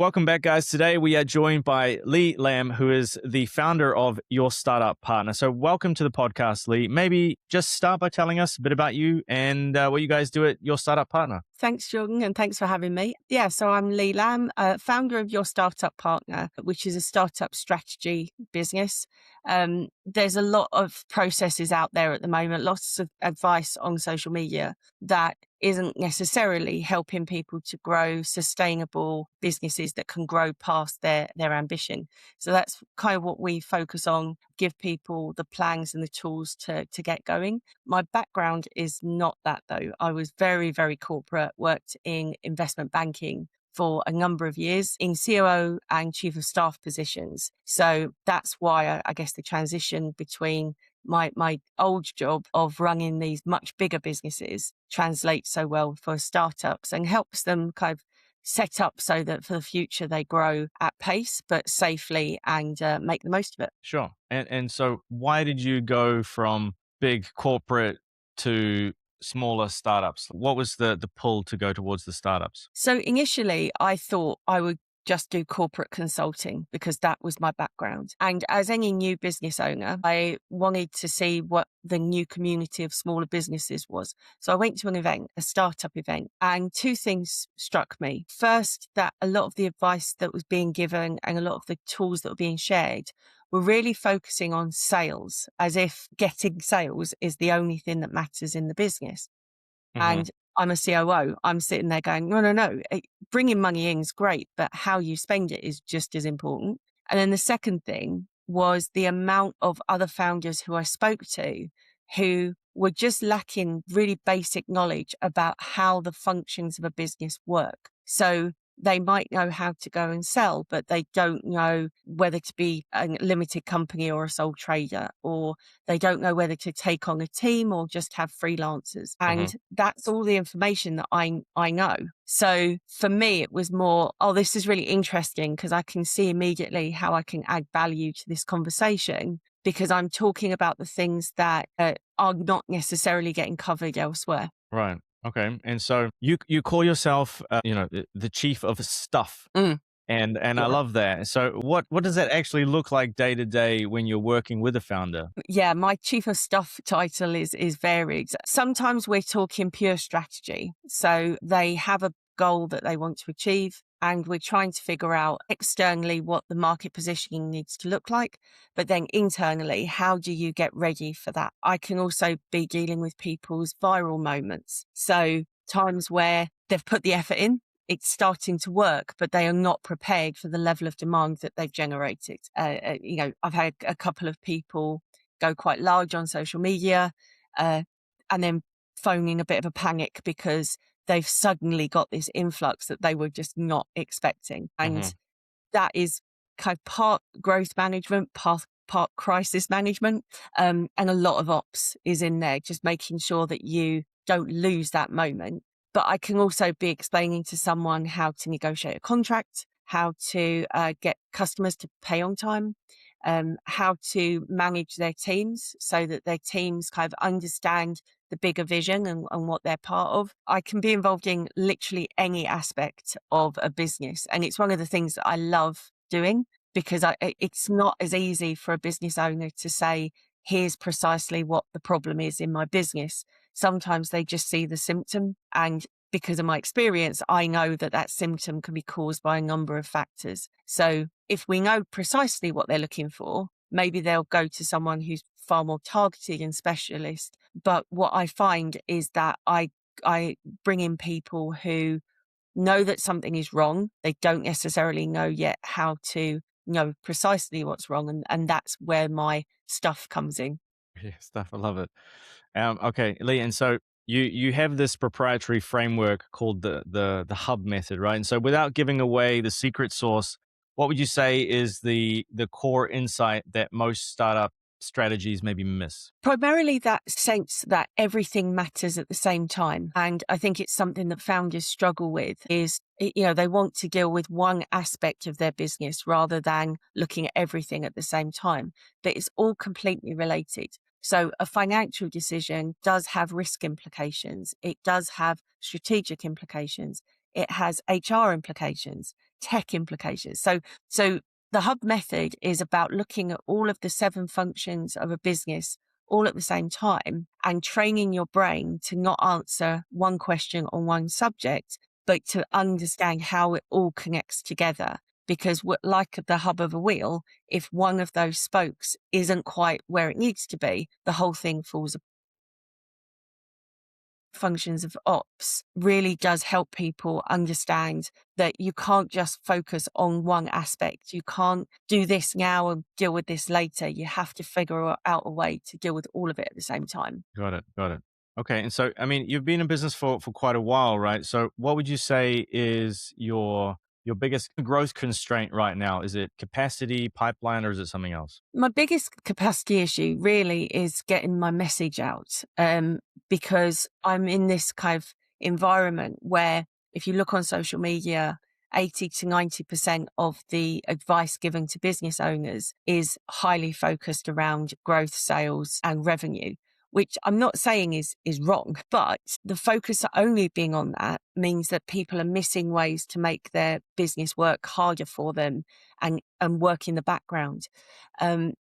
Welcome back, guys. Today we are joined by Lee Lam, who is the founder of Your Startup Partner. So welcome to the podcast, Lee. Maybe just start by telling us a bit about you and what you guys do at Your Startup Partner. Thanks, Jordan, and thanks for having me. Yeah, so I'm Lee Lam, founder of Your Startup Partner, which is a startup strategy business. There's a lot of processes out there at the moment, lots of advice on social media that isn't necessarily helping people to grow sustainable businesses that can grow past their ambition. So that's kind of what we focus on, give people the plans and the tools to get going. My background is not that, though. I was very, very corporate, worked in investment banking for a number of years in COO and chief of staff positions. So that's why I guess the transition between my old job of running these much bigger businesses translates so well for startups and helps them kind of set up so that for the future they grow at pace, but safely and make the most of it. Sure. And so why did you go from big corporate to smaller startups? What was the pull to go towards the startups? So initially I thought I would just do corporate consulting because that was my background. And as any new business owner, I wanted to see what the new community of smaller businesses was. So I went to an event, a startup event, and two things struck me. First, that a lot of the advice that was being given and a lot of the tools that were being shared were really focusing on sales, as if getting sales is the only thing that matters in the business. And I'm a COO. I'm sitting there going, no. Bringing money in is great, but how you spend it is just as important. And then the second thing was the amount of other founders who I spoke to who were just lacking really basic knowledge about how the functions of a business work. So they might know how to go and sell, but they don't know whether to be a limited company or a sole trader, or they don't know whether to take on a team or just have freelancers. And that's all the information that I know. So for me, it was more, this is really interesting because I can see immediately how I can add value to this conversation because I'm talking about the things that are not necessarily getting covered elsewhere. Right. Okay. And so you call yourself, the chief of stuff. And I love that. So what does that actually look like day to day when you're working with a founder? Yeah, my chief of staff title is varied. Sometimes we're talking pure strategy. So they have a goal that they want to achieve, and we're trying to figure out externally what the market positioning needs to look like. But then internally, how do you get ready for that? I can also be dealing with people's viral moments. So times where they've put the effort in, it's starting to work, but they are not prepared for the level of demand that they've generated. I've had a couple of people go quite large on social media and then phoning a bit of a panic because they've suddenly got this influx that they were just not expecting. And that is kind of part growth management, part crisis management, and a lot of ops is in there, just making sure that you don't lose that moment. But I can also be explaining to someone how to negotiate a contract, how to get customers to pay on time, how to manage their teams so that their teams kind of understand the bigger vision and what they're part of. I can be involved in literally any aspect of a business. And it's one of the things that I love doing because it's not as easy for a business owner to say, here's precisely what the problem is in my business. Sometimes they just see the symptom, and because of my experience, I know that symptom can be caused by a number of factors. So if we know precisely what they're looking for, maybe they'll go to someone who's far more targeted and specialist. But what I find is that I bring in people who know that something is wrong. They don't necessarily know yet how to know precisely what's wrong. And that's where my stuff comes in. Yeah, stuff. I love it. Okay, Lee, and so you have this proprietary framework called the hub method, right? And so without giving away the secret sauce, what would you say is the core insight that most startup strategies maybe miss? Primarily that sense that everything matters at the same time. And I think it's something that founders struggle with is, they want to deal with one aspect of their business rather than looking at everything at the same time. But it's all completely related. So a financial decision does have risk implications. It does have strategic implications. It has HR implications. tech implications. So the hub method is about looking at all of the 7 functions of a business all at the same time and training your brain to not answer one question on one subject, but to understand how it all connects together. Because like the hub of a wheel, if one of those spokes isn't quite where it needs to be, the whole thing falls apart. Functions of ops really does help people understand that you can't just focus on one aspect. You can't do this now and deal with this later. You have to figure out a way to deal with all of it at the same time. Got it. Got it. Okay. And so, I mean, you've been in business for quite a while, right? So what would you say is your biggest growth constraint right now? Is it capacity, pipeline, or is it something else? My biggest capacity issue really is getting my message out, because I'm in this kind of environment where if you look on social media, 80 to 90% of the advice given to business owners is highly focused around growth, sales, and revenue, which I'm not saying is wrong, but the focus only being on that means that people are missing ways to make their business work harder for them and work in the background. And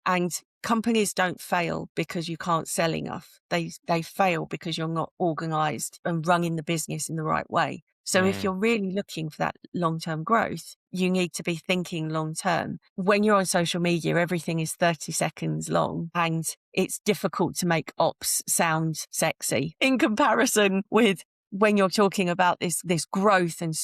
companies don't fail because you can't sell enough. They fail because you're not organized and running the business in the right way. So if Mm, you're really looking for that long-term growth, you need to be thinking long-term. When you're on social media, everything is 30 seconds long and it's difficult to make ops sound sexy in comparison with when you're talking about this growth and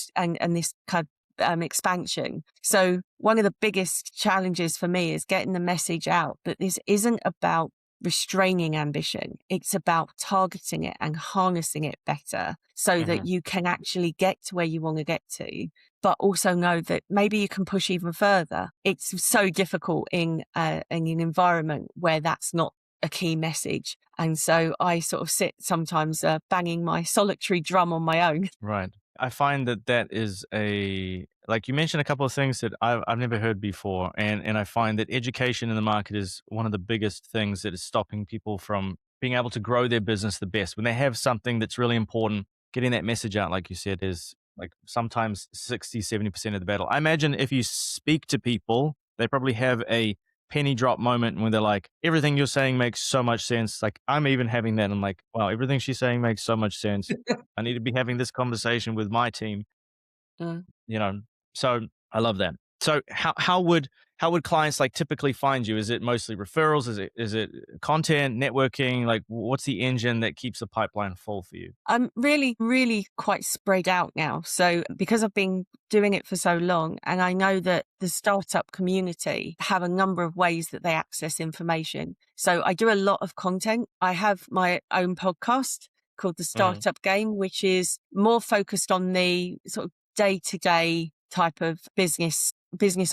this kind of expansion. So one of the biggest challenges for me is getting the message out that this isn't about restraining ambition. It's about targeting it and harnessing it better so that mhm. you can actually get to where you want to get to, but also know that maybe you can push even further. It's so difficult in an environment where that's not a key message. And so I sort of sit sometimes banging my solitary drum on my own. Right. I find that that is like you mentioned a couple of things that I've never heard before. And I find that education in the market is one of the biggest things that is stopping people from being able to grow their business the best. When they have something that's really important, getting that message out, like you said, is like sometimes 60, 70% of the battle. I imagine if you speak to people, they probably have a penny drop moment when they're like, everything you're saying makes so much sense. Like I'm even having that. I'm like, wow, everything she's saying makes so much sense. I need to be having this conversation with my team, Mm. you know. So I love that. So how would clients like typically find you? Is it mostly referrals? Is it content, networking? Like what's the engine that keeps the pipeline full for you? I'm really, really quite spread out now. So because I've been doing it for so long, and I know that the startup community have a number of ways that they access information. So I do a lot of content. I have my own podcast called The Mm, Startup Game, which is more focused on the sort of day-to-day type of business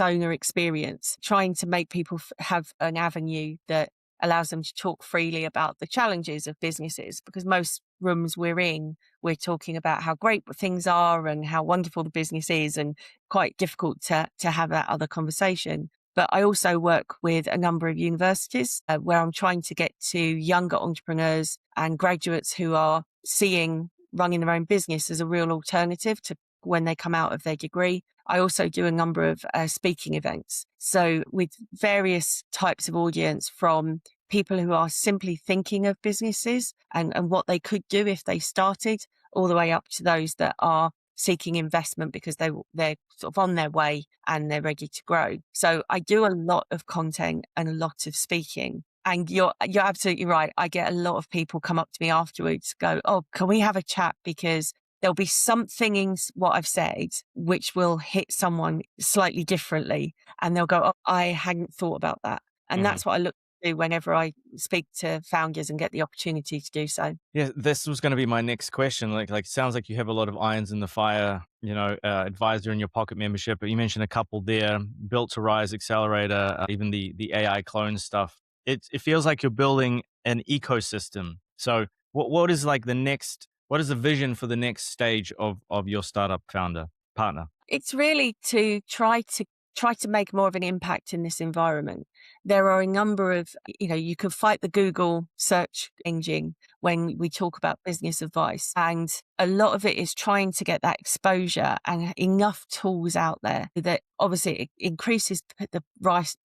owner experience, trying to make people have an avenue that allows them to talk freely about the challenges of businesses, because most rooms we're in, we're talking about how great things are and how wonderful the business is, and quite difficult to have that other conversation. But I also work with a number of universities where I'm trying to get to younger entrepreneurs and graduates who are seeing running their own business as a real alternative to when they come out of their degree. I also do a number of speaking events. So with various types of audience, from people who are simply thinking of businesses and what they could do if they started, all the way up to those that are seeking investment because they're sort of on their way and they're ready to grow. So I do a lot of content and a lot of speaking. And you're absolutely right. I get a lot of people come up to me afterwards, go, "Oh, can we have a chat? Because there'll be something in what I've said which will hit someone slightly differently." And they'll go, "Oh, I hadn't thought about that." And mhm. that's what I look to do whenever I speak to founders and get the opportunity to do so. Yeah, this was going to be my next question. Like, sounds like you have a lot of irons in the fire. You know, advisor in your pocket membership. But you mentioned a couple there: Built to Rise Accelerator, even the AI clone stuff. It feels like you're building an ecosystem. So, what is like the next? What is the vision for the next stage of your startup founder partner? It's really to try to try to make more of an impact in this environment. There are a number of, you can fight the Google search engine when we talk about business advice. And a lot of it is trying to get that exposure and enough tools out there that obviously it increases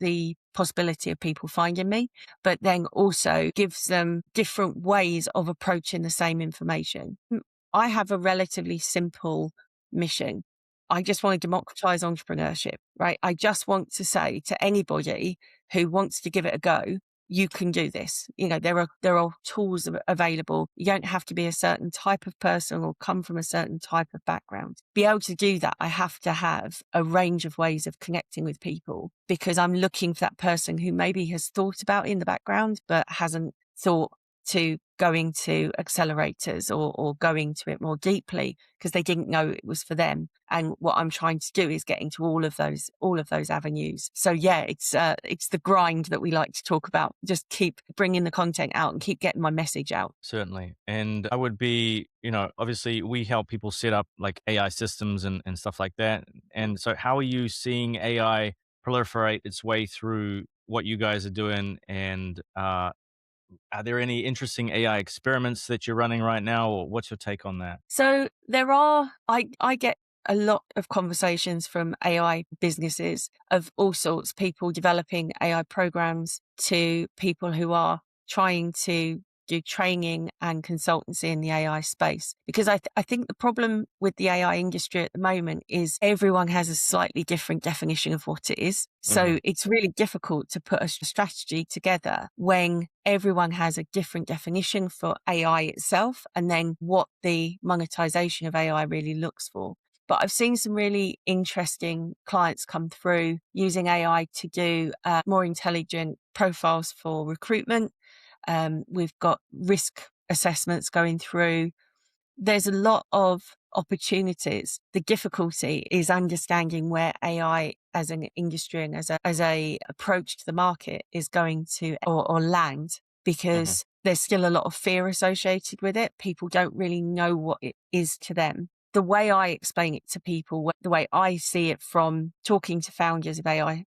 the possibility of people finding me, but then also gives them different ways of approaching the same information. I have a relatively simple mission. I just want to democratize entrepreneurship, right? I just want to say to anybody who wants to give it a go, you can do this. There are tools available. You don't have to be a certain type of person or come from a certain type of background. Be able to do that, I have to have a range of ways of connecting with people, because I'm looking for that person who maybe has thought about it in the background, but hasn't thought to going to accelerators or going to it more deeply because they didn't know it was for them. And what I'm trying to do is get into all of those avenues. So yeah, it's the grind that we like to talk about. Just keep bringing the content out and keep getting my message out. Certainly. And I would be, obviously we help people set up like AI systems and stuff like that. And so how are you seeing AI proliferate its way through what you guys are doing? And are there any interesting AI experiments that you're running right now, or what's your take on that? So I get a lot of conversations from AI businesses of all sorts, people developing AI programs to people who are trying to do training and consultancy in the AI space. Because I think the problem with the AI industry at the moment is everyone has a slightly different definition of what it is. Hmm. So it's really difficult to put a strategy together when everyone has a different definition for AI itself and then what the monetization of AI really looks for. But I've seen some really interesting clients come through using AI to do more intelligent profiles for recruitment. We've got risk assessments going through. There's a lot of opportunities. The difficulty is understanding where AI as an industry and as a approach to the market is going to or land, Hmm. because there's still a lot of fear associated with it. People don't really know what it is to them. The way I explain it to people, the way I see it from talking to founders of AI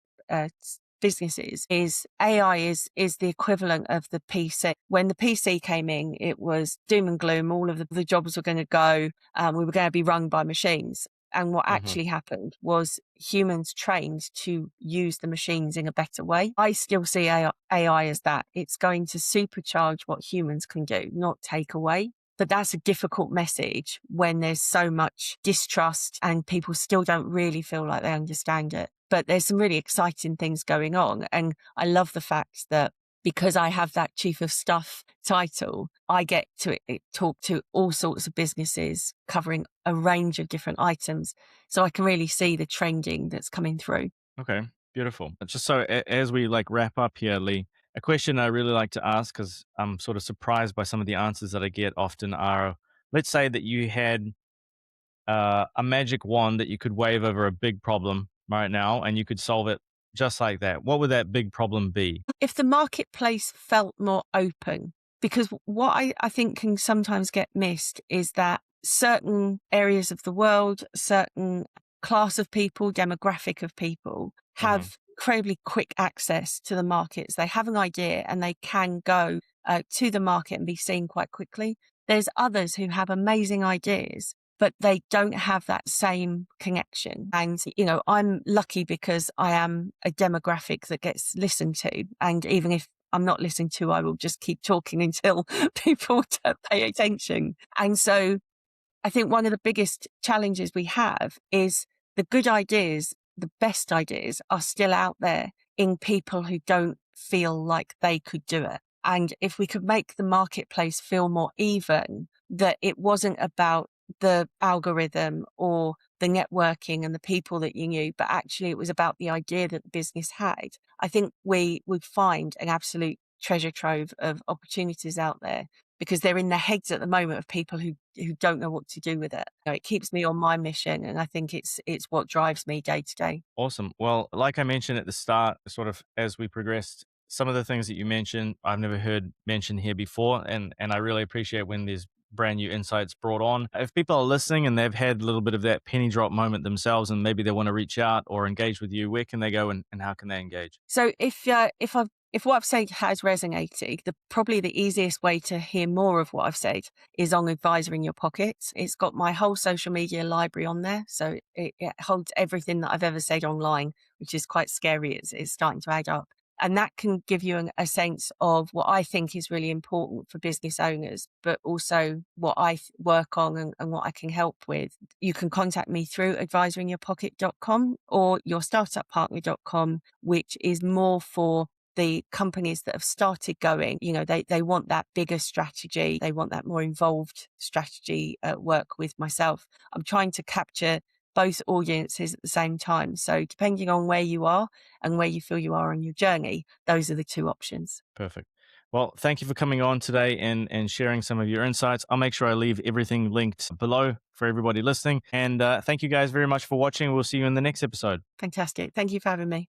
businesses, is AI is the equivalent of the PC. When the PC came in, it was doom and gloom. All of the jobs were going to go. We were going to be run by machines. And what Hmm. actually happened was humans trained to use the machines in a better way. I still see AI as that. It's going to supercharge what humans can do, not take away. But that's a difficult message when there's so much distrust and people still don't really feel like they understand it. But there's some really exciting things going on. And I love the fact that because I have that chief of staff title, I get to talk to all sorts of businesses covering a range of different items. So I can really see the trending that's coming through. Okay, beautiful. Just so as we like wrap up here, Lee, a question I really like to ask because I'm sort of surprised by some of the answers that I get often are, let's say that you had a magic wand that you could wave over a big problem right now and you could solve it just like that. What would that big problem be? If the marketplace felt more open, because what I think can sometimes get missed is that certain areas of the world, certain class of people, demographic of people Hmm. have incredibly quick access to the markets. They have an idea and they can go to the market and be seen quite quickly. There's others who have amazing ideas, but they don't have that same connection. And, I'm lucky because I am a demographic that gets listened to. And even if I'm not listened to, I will just keep talking until people pay attention. And so I think one of the biggest challenges we have is the good ideas, the best ideas are still out there in people who don't feel like they could do it. And if we could make the marketplace feel more even, that it wasn't about the algorithm or the networking and the people that you knew, but actually it was about the idea that the business had, I think we would find an absolute treasure trove of opportunities out there, because they're in the heads at the moment of people who don't know what to do with it. It keeps me on my mission, and I think it's what drives me day to day. Awesome. Well, like I mentioned at the start, sort of as we progressed, some of the things that you mentioned, I've never heard mentioned here before. And I really appreciate when there's brand new insights brought on. If people are listening and they've had a little bit of that penny drop moment themselves and maybe they want to reach out or engage with you, where can they go and how can they engage? So if what I've said has resonated, probably the easiest way to hear more of what I've said is on Advisor in Your Pocket. It's got my whole social media library on there. So it holds everything that I've ever said online, which is quite scary. It's starting to add up. And that can give you a sense of what I think is really important for business owners, but also what I work on and what I can help with. You can contact me through advisorinyourpocket.com or yourstartuppartner.com, which is more for the companies that have started going. They want that bigger strategy. They want that more involved strategy work with myself. I'm trying to capture both audiences at the same time. So depending on where you are and where you feel you are on your journey, those are the two options. Perfect. Well, thank you for coming on today and sharing some of your insights. I'll make sure I leave everything linked below for everybody listening. And thank you guys very much for watching. We'll see you in the next episode. Fantastic. Thank you for having me.